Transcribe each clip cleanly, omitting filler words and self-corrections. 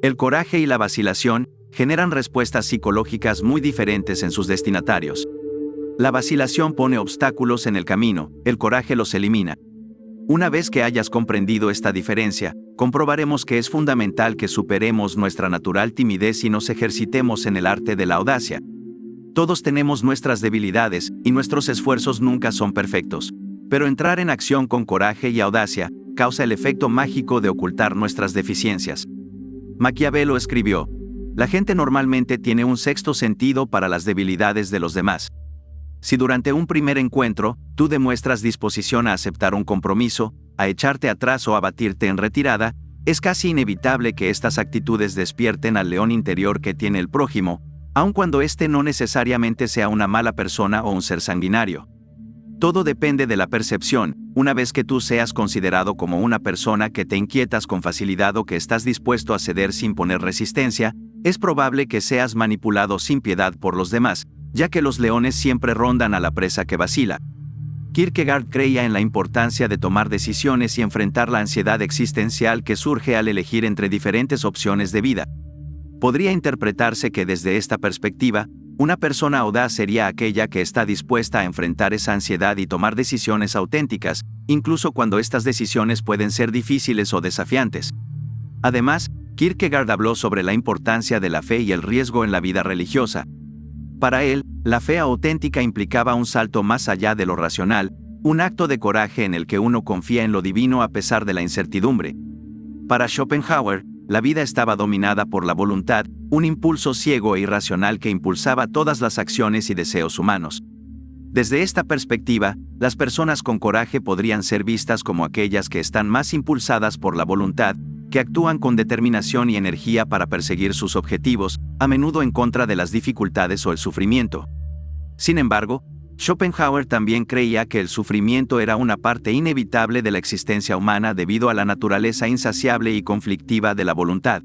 El coraje y la vacilación generan respuestas psicológicas muy diferentes en sus destinatarios. La vacilación pone obstáculos en el camino, el coraje los elimina. Una vez que hayas comprendido esta diferencia, comprobaremos que es fundamental que superemos nuestra natural timidez y nos ejercitemos en el arte de la audacia. Todos tenemos nuestras debilidades, y nuestros esfuerzos nunca son perfectos. Pero entrar en acción con coraje y audacia causa el efecto mágico de ocultar nuestras deficiencias. Maquiavelo escribió: la gente normalmente tiene un sexto sentido para las debilidades de los demás. Si durante un primer encuentro, tú demuestras disposición a aceptar un compromiso, a echarte atrás o a batirte en retirada, es casi inevitable que estas actitudes despierten al león interior que tiene el prójimo, aun cuando éste no necesariamente sea una mala persona o un ser sanguinario. Todo depende de la percepción. Una vez que tú seas considerado como una persona que te inquietas con facilidad o que estás dispuesto a ceder sin poner resistencia, es probable que seas manipulado sin piedad por los demás, ya que los leones siempre rondan a la presa que vacila. Kierkegaard creía en la importancia de tomar decisiones y enfrentar la ansiedad existencial que surge al elegir entre diferentes opciones de vida. Podría interpretarse que desde esta perspectiva, una persona audaz sería aquella que está dispuesta a enfrentar esa ansiedad y tomar decisiones auténticas, incluso cuando estas decisiones pueden ser difíciles o desafiantes. Además, Kierkegaard habló sobre la importancia de la fe y el riesgo en la vida religiosa. Para él, la fe auténtica implicaba un salto más allá de lo racional, un acto de coraje en el que uno confía en lo divino a pesar de la incertidumbre. Para Schopenhauer, la vida estaba dominada por la voluntad, un impulso ciego e irracional que impulsaba todas las acciones y deseos humanos. Desde esta perspectiva, las personas con coraje podrían ser vistas como aquellas que están más impulsadas por la voluntad, que actúan con determinación y energía para perseguir sus objetivos, a menudo en contra de las dificultades o el sufrimiento. Sin embargo, Schopenhauer también creía que el sufrimiento era una parte inevitable de la existencia humana debido a la naturaleza insaciable y conflictiva de la voluntad.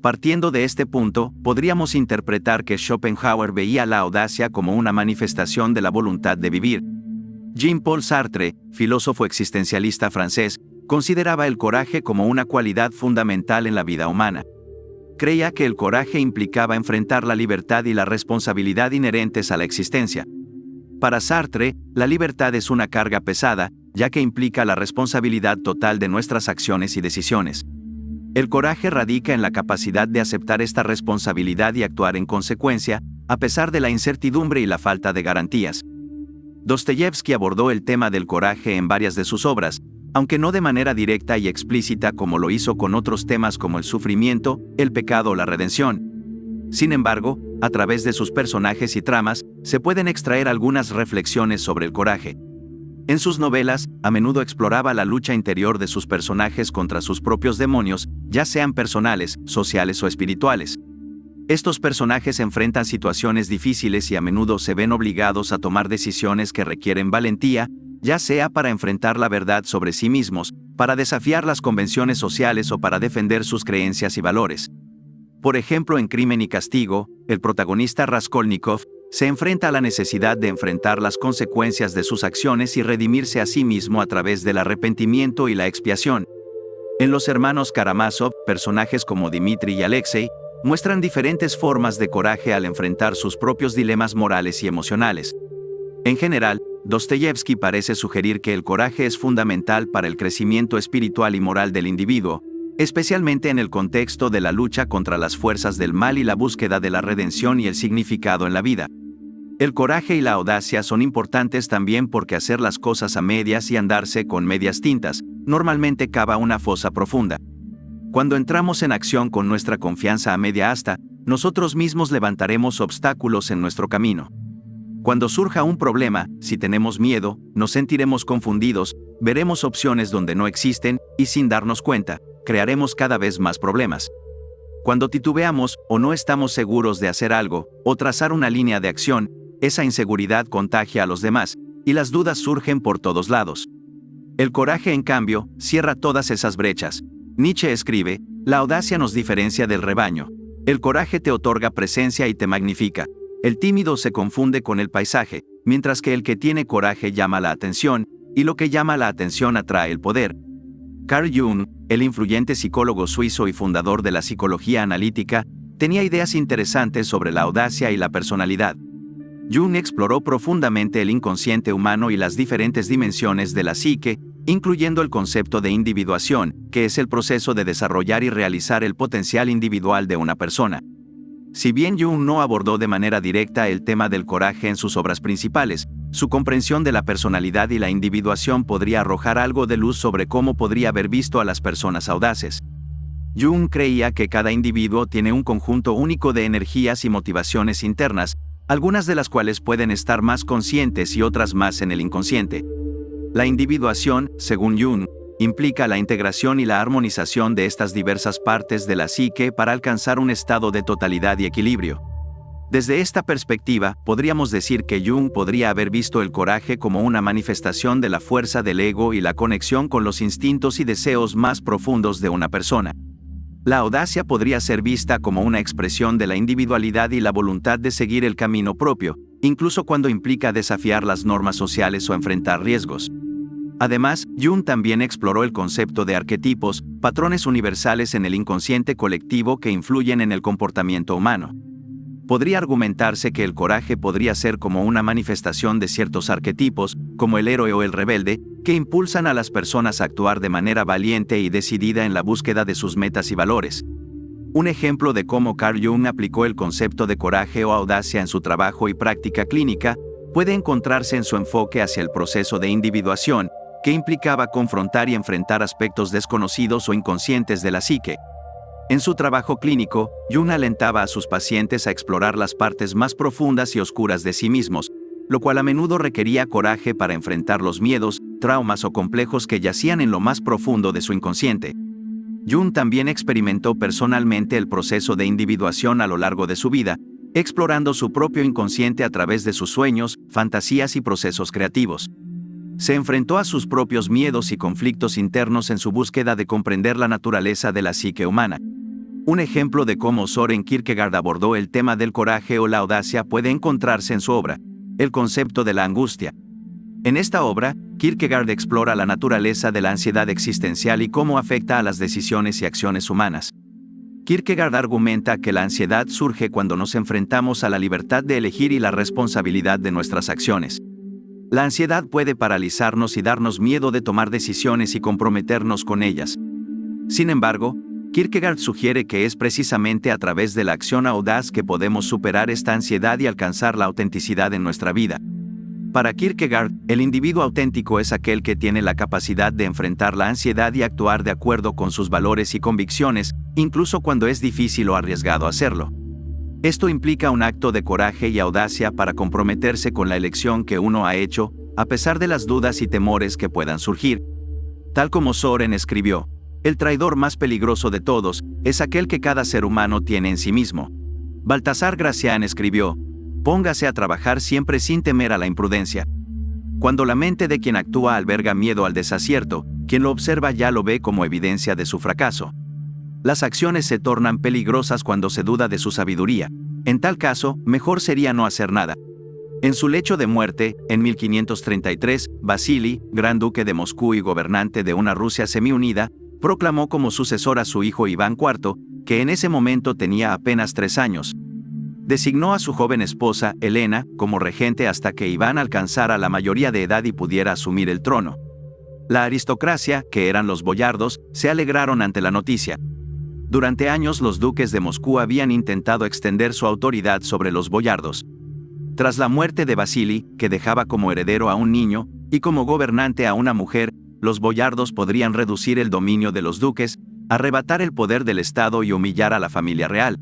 Partiendo de este punto, podríamos interpretar que Schopenhauer veía la audacia como una manifestación de la voluntad de vivir. Jean-Paul Sartre, filósofo existencialista francés, consideraba el coraje como una cualidad fundamental en la vida humana. Creía que el coraje implicaba enfrentar la libertad y la responsabilidad inherentes a la existencia. Para Sartre, la libertad es una carga pesada, ya que implica la responsabilidad total de nuestras acciones y decisiones. El coraje radica en la capacidad de aceptar esta responsabilidad y actuar en consecuencia, a pesar de la incertidumbre y la falta de garantías. Dostoyevski abordó el tema del coraje en varias de sus obras, aunque no de manera directa y explícita como lo hizo con otros temas como el sufrimiento, el pecado o la redención. Sin embargo, a través de sus personajes y tramas, se pueden extraer algunas reflexiones sobre el coraje. En sus novelas, a menudo exploraba la lucha interior de sus personajes contra sus propios demonios, ya sean personales, sociales o espirituales. Estos personajes enfrentan situaciones difíciles y a menudo se ven obligados a tomar decisiones que requieren valentía, ya sea para enfrentar la verdad sobre sí mismos, para desafiar las convenciones sociales o para defender sus creencias y valores. Por ejemplo, en Crimen y Castigo, el protagonista Raskolnikov se enfrenta a la necesidad de enfrentar las consecuencias de sus acciones y redimirse a sí mismo a través del arrepentimiento y la expiación. En Los hermanos Karamazov, personajes como Dmitri y Alexei muestran diferentes formas de coraje al enfrentar sus propios dilemas morales y emocionales. En general, Dostoyevski parece sugerir que el coraje es fundamental para el crecimiento espiritual y moral del individuo, especialmente en el contexto de la lucha contra las fuerzas del mal y la búsqueda de la redención y el significado en la vida. El coraje y la audacia son importantes también porque hacer las cosas a medias y andarse con medias tintas normalmente cava una fosa profunda. Cuando entramos en acción con nuestra confianza a media asta, nosotros mismos levantaremos obstáculos en nuestro camino. Cuando surja un problema, si tenemos miedo, nos sentiremos confundidos, veremos opciones donde no existen, y sin darnos cuenta, crearemos cada vez más problemas. Cuando titubeamos o no estamos seguros de hacer algo, o trazar una línea de acción, esa inseguridad contagia a los demás, y las dudas surgen por todos lados. El coraje, en cambio, cierra todas esas brechas. Nietzsche escribe: la audacia nos diferencia del rebaño. El coraje te otorga presencia y te magnifica. El tímido se confunde con el paisaje, mientras que el que tiene coraje llama la atención, y lo que llama la atención atrae el poder. Carl Jung, el influyente psicólogo suizo y fundador de la psicología analítica, tenía ideas interesantes sobre la audacia y la personalidad. Jung exploró profundamente el inconsciente humano y las diferentes dimensiones de la psique, incluyendo el concepto de individuación, que es el proceso de desarrollar y realizar el potencial individual de una persona. Si bien Jung no abordó de manera directa el tema del coraje en sus obras principales, su comprensión de la personalidad y la individuación podría arrojar algo de luz sobre cómo podría haber visto a las personas audaces. Jung creía que cada individuo tiene un conjunto único de energías y motivaciones internas, algunas de las cuales pueden estar más conscientes y otras más en el inconsciente. La individuación, según Jung, implica la integración y la armonización de estas diversas partes de la psique para alcanzar un estado de totalidad y equilibrio. Desde esta perspectiva, podríamos decir que Jung podría haber visto el coraje como una manifestación de la fuerza del ego y la conexión con los instintos y deseos más profundos de una persona. La audacia podría ser vista como una expresión de la individualidad y la voluntad de seguir el camino propio, incluso cuando implica desafiar las normas sociales o enfrentar riesgos. Además, Jung también exploró el concepto de arquetipos, patrones universales en el inconsciente colectivo que influyen en el comportamiento humano. Podría argumentarse que el coraje podría ser como una manifestación de ciertos arquetipos, como el héroe o el rebelde, que impulsan a las personas a actuar de manera valiente y decidida en la búsqueda de sus metas y valores. Un ejemplo de cómo Carl Jung aplicó el concepto de coraje o audacia en su trabajo y práctica clínica puede encontrarse en su enfoque hacia el proceso de individuación, que implicaba confrontar y enfrentar aspectos desconocidos o inconscientes de la psique. En su trabajo clínico, Jung alentaba a sus pacientes a explorar las partes más profundas y oscuras de sí mismos, lo cual a menudo requería coraje para enfrentar los miedos, traumas o complejos que yacían en lo más profundo de su inconsciente. Jung también experimentó personalmente el proceso de individuación a lo largo de su vida, explorando su propio inconsciente a través de sus sueños, fantasías y procesos creativos. Se enfrentó a sus propios miedos y conflictos internos en su búsqueda de comprender la naturaleza de la psique humana. Un ejemplo de cómo Søren Kierkegaard abordó el tema del coraje o la audacia puede encontrarse en su obra, El concepto de la angustia. En esta obra, Kierkegaard explora la naturaleza de la ansiedad existencial y cómo afecta a las decisiones y acciones humanas. Kierkegaard argumenta que la ansiedad surge cuando nos enfrentamos a la libertad de elegir y la responsabilidad de nuestras acciones. La ansiedad puede paralizarnos y darnos miedo de tomar decisiones y comprometernos con ellas. Sin embargo, Kierkegaard sugiere que es precisamente a través de la acción audaz que podemos superar esta ansiedad y alcanzar la autenticidad en nuestra vida. Para Kierkegaard, el individuo auténtico es aquel que tiene la capacidad de enfrentar la ansiedad y actuar de acuerdo con sus valores y convicciones, incluso cuando es difícil o arriesgado hacerlo. Esto implica un acto de coraje y audacia para comprometerse con la elección que uno ha hecho, a pesar de las dudas y temores que puedan surgir. Tal como Søren escribió, el traidor más peligroso de todos es aquel que cada ser humano tiene en sí mismo. Baltasar Gracián escribió, póngase a trabajar siempre sin temer a la imprudencia. Cuando la mente de quien actúa alberga miedo al desacierto, quien lo observa ya lo ve como evidencia de su fracaso. Las acciones se tornan peligrosas cuando se duda de su sabiduría. En tal caso, mejor sería no hacer nada. En su lecho de muerte, en 1533, Vasili, gran duque de Moscú y gobernante de una Rusia semiunida, proclamó como sucesor a su hijo Iván IV, que en ese momento tenía apenas 3 años. Designó a su joven esposa, Elena, como regente hasta que Iván alcanzara la mayoría de edad y pudiera asumir el trono. La aristocracia, que eran los boyardos, se alegraron ante la noticia. Durante años los duques de Moscú habían intentado extender su autoridad sobre los boyardos. Tras la muerte de Vasili, que dejaba como heredero a un niño, y como gobernante a una mujer, los boyardos podrían reducir el dominio de los duques, arrebatar el poder del Estado y humillar a la familia real.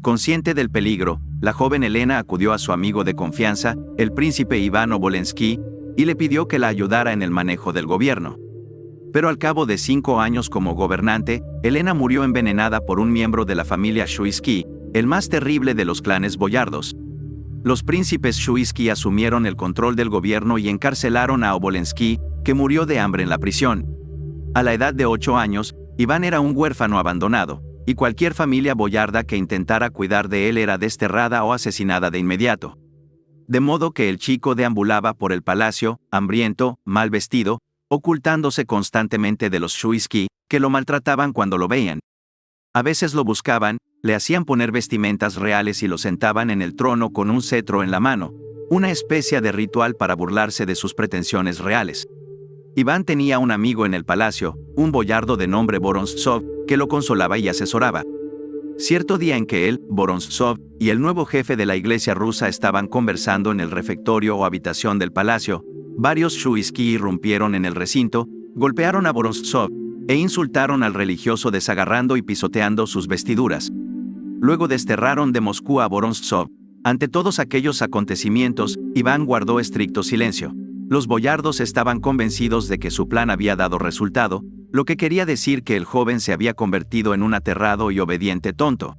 Consciente del peligro, la joven Elena acudió a su amigo de confianza, el príncipe Iván Obolensky, y le pidió que la ayudara en el manejo del gobierno. Pero al cabo de 5 años como gobernante, Elena murió envenenada por un miembro de la familia Shuisky, el más terrible de los clanes boyardos. Los príncipes Shuisky asumieron el control del gobierno y encarcelaron a Obolensky, que murió de hambre en la prisión. A la edad de 8 años, Iván era un huérfano abandonado, y cualquier familia boyarda que intentara cuidar de él era desterrada o asesinada de inmediato. De modo que el chico deambulaba por el palacio, hambriento, mal vestido, ocultándose constantemente de los Shuiski, que lo maltrataban cuando lo veían. A veces lo buscaban, le hacían poner vestimentas reales y lo sentaban en el trono con un cetro en la mano, una especie de ritual para burlarse de sus pretensiones reales. Iván tenía un amigo en el palacio, un boyardo de nombre Vorontsov, que lo consolaba y asesoraba. Cierto día en que él, Vorontsov, y el nuevo jefe de la iglesia rusa estaban conversando en el refectorio o habitación del palacio, varios Shuiski irrumpieron en el recinto, golpearon a Vorontsov e insultaron al religioso desagarrando y pisoteando sus vestiduras. Luego desterraron de Moscú a Vorontsov. Ante todos aquellos acontecimientos, Iván guardó estricto silencio. Los boyardos estaban convencidos de que su plan había dado resultado, lo que quería decir que el joven se había convertido en un aterrado y obediente tonto.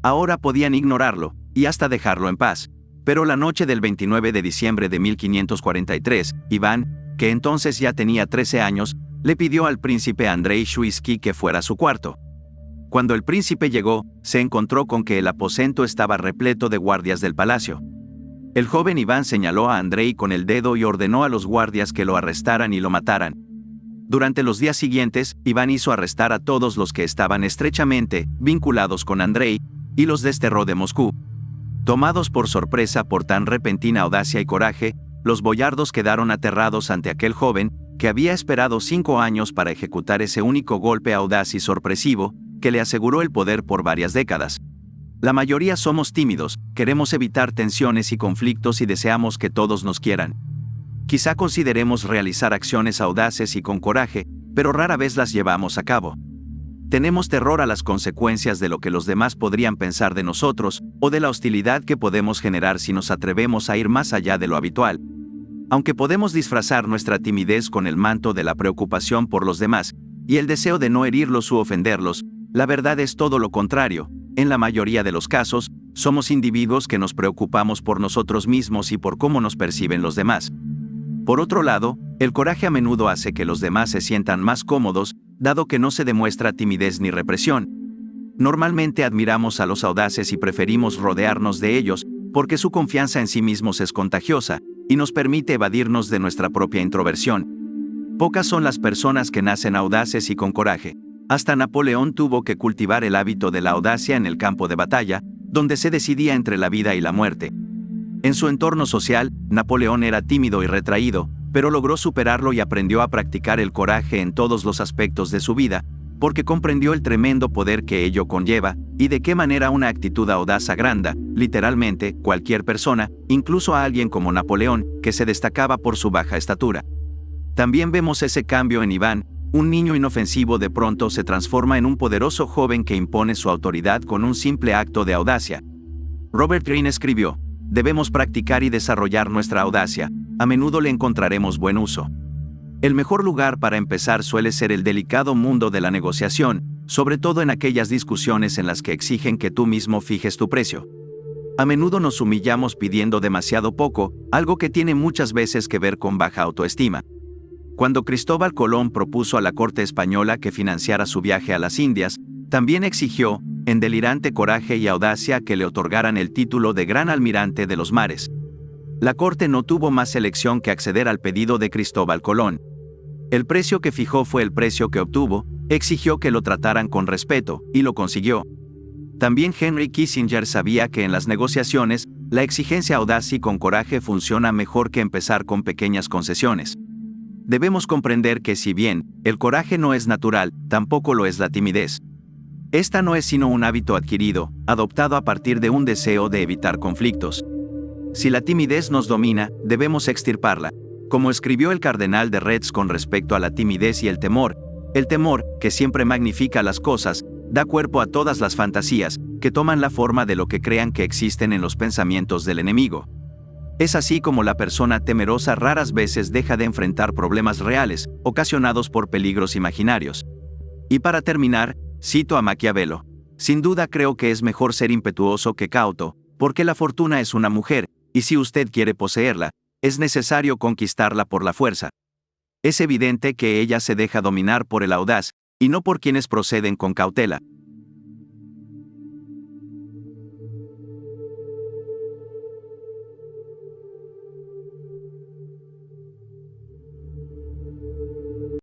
Ahora podían ignorarlo, y hasta dejarlo en paz. Pero la noche del 29 de diciembre de 1543, Iván, que entonces ya tenía 13 años, le pidió al príncipe Andrei Shuiski que fuera a su cuarto. Cuando el príncipe llegó, se encontró con que el aposento estaba repleto de guardias del palacio. El joven Iván señaló a Andrei con el dedo y ordenó a los guardias que lo arrestaran y lo mataran. Durante los días siguientes, Iván hizo arrestar a todos los que estaban estrechamente vinculados con Andrei, y los desterró de Moscú. Tomados por sorpresa por tan repentina audacia y coraje, los boyardos quedaron aterrados ante aquel joven, que había esperado 5 años para ejecutar ese único golpe audaz y sorpresivo, que le aseguró el poder por varias décadas. La mayoría somos tímidos, queremos evitar tensiones y conflictos y deseamos que todos nos quieran. Quizá consideremos realizar acciones audaces y con coraje, pero rara vez las llevamos a cabo. Tenemos terror a las consecuencias de lo que los demás podrían pensar de nosotros, o de la hostilidad que podemos generar si nos atrevemos a ir más allá de lo habitual. Aunque podemos disfrazar nuestra timidez con el manto de la preocupación por los demás, y el deseo de no herirlos u ofenderlos, la verdad es todo lo contrario. En la mayoría de los casos, somos individuos que nos preocupamos por nosotros mismos y por cómo nos perciben los demás. Por otro lado, el coraje a menudo hace que los demás se sientan más cómodos, dado que no se demuestra timidez ni represión. Normalmente admiramos a los audaces y preferimos rodearnos de ellos, porque su confianza en sí mismos es contagiosa, y nos permite evadirnos de nuestra propia introversión. Pocas son las personas que nacen audaces y con coraje. Hasta Napoleón tuvo que cultivar el hábito de la audacia en el campo de batalla, donde se decidía entre la vida y la muerte. En su entorno social, Napoleón era tímido y retraído, pero logró superarlo y aprendió a practicar el coraje en todos los aspectos de su vida, porque comprendió el tremendo poder que ello conlleva, y de qué manera una actitud audaz agranda, literalmente, cualquier persona, incluso a alguien como Napoleón, que se destacaba por su baja estatura. También vemos ese cambio en Iván. Un niño inofensivo de pronto se transforma en un poderoso joven que impone su autoridad con un simple acto de audacia. Robert Greene escribió: debemos practicar y desarrollar nuestra audacia, a menudo le encontraremos buen uso. El mejor lugar para empezar suele ser el delicado mundo de la negociación, sobre todo en aquellas discusiones en las que exigen que tú mismo fijes tu precio. A menudo nos humillamos pidiendo demasiado poco, algo que tiene muchas veces que ver con baja autoestima. Cuando Cristóbal Colón propuso a la corte española que financiara su viaje a las Indias, también exigió, en delirante coraje y audacia, que le otorgaran el título de Gran Almirante de los Mares. La corte no tuvo más elección que acceder al pedido de Cristóbal Colón. El precio que fijó fue el precio que obtuvo, exigió que lo trataran con respeto, y lo consiguió. También Henry Kissinger sabía que en las negociaciones, la exigencia audaz y con coraje funciona mejor que empezar con pequeñas concesiones. Debemos comprender que si bien el coraje no es natural, tampoco lo es la timidez. Esta no es sino un hábito adquirido, adoptado a partir de un deseo de evitar conflictos. Si la timidez nos domina, debemos extirparla. Como escribió el cardenal de Retz con respecto a la timidez y el temor, que siempre magnifica las cosas, da cuerpo a todas las fantasías, que toman la forma de lo que crean que existen en los pensamientos del enemigo. Es así como la persona temerosa raras veces deja de enfrentar problemas reales, ocasionados por peligros imaginarios. Y para terminar, cito a Maquiavelo: sin duda creo que es mejor ser impetuoso que cauto, porque la fortuna es una mujer, y si usted quiere poseerla, es necesario conquistarla por la fuerza. Es evidente que ella se deja dominar por el audaz, y no por quienes proceden con cautela.